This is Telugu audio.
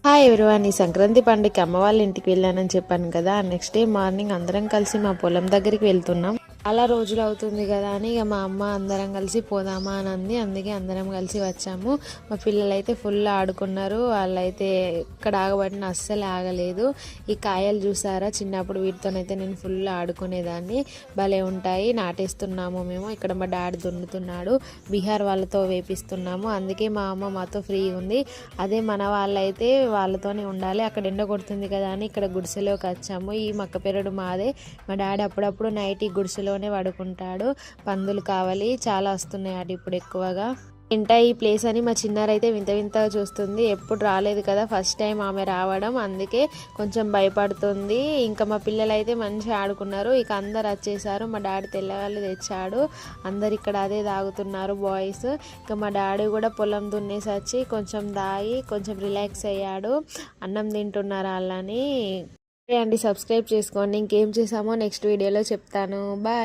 హాయ్ ఎవరివన్, ఈ సంక్రాంతి పండుగకి అమ్మ వాళ్ళ ఇంటికి వెళ్ళానని చెప్పాను కదా. నెక్స్ట్ డే మార్నింగ్ అందరం కలిసి మా పొలం దగ్గరికి వెళ్తున్నాం. చాలా రోజులు అవుతుంది కదా అని ఇక మా అమ్మ అందరం కలిసి పోదామా అని అంది. అందుకే అందరం కలిసి వచ్చాము. మా పిల్లలు అయితే ఫుల్ ఆడుకున్నారు. వాళ్ళైతే ఎక్కడ ఆగబడిన అస్సలు ఆగలేదు. ఈ కాయలు చూసారా, చిన్నప్పుడు వీటితోనైతే నేను ఫుల్ ఆడుకునేదాన్ని. భలే ఉంటాయి. నాటేస్తున్నాము మేము. ఇక్కడ మా డాడీ దున్నుతున్నాడు. బీహార్ వాళ్ళతో వేపిస్తున్నాము. అందుకే మా అమ్మ మాతో ఫ్రీ ఉంది. అదే మన వాళ్ళైతే వాళ్ళతోనే ఉండాలి. అక్కడ ఎండ కొడుతుంది కదా అని ఇక్కడ గుడిసెలోకి వచ్చాము. ఈ మక్క పెరడు మాదే. మా డాడీ అప్పుడప్పుడు నైట్ ఈ గుడిసెలోనే పడుకుంటాడు. పందులు కావాలి చాలా వస్తున్నాయి అటు ఇప్పుడు ఎక్కువగా. ఏంటా ఈ ప్లేస్ అని మా చిన్నారైతే వింత వింతగా చూస్తుంది. ఎప్పుడు రాలేదు కదా, ఫస్ట్ టైం ఆమె రావడం, అందుకే కొంచెం భయపడుతుంది. ఇంకా మా పిల్లలు అయితే మంచిగా ఆడుకున్నారు. ఇక అందరు వచ్చేసారు. మా డాడీ తెల్లవాళ్ళు తెచ్చాడు. అందరు ఇక్కడ అదే తాగుతున్నారు బాయ్స్. ఇంకా మా డాడీ కూడా పొలం దున్నేసి వచ్చి కొంచెం దాగి కొంచెం రిలాక్స్ అయ్యాడు. అన్నం తింటున్నారు వాళ్ళని. అండి, సబ్స్క్రైబ్ చేసుకోండి. ఇంకేం చేసామో నెక్స్ట్ వీడియోలో చెప్తాను. బాయ్.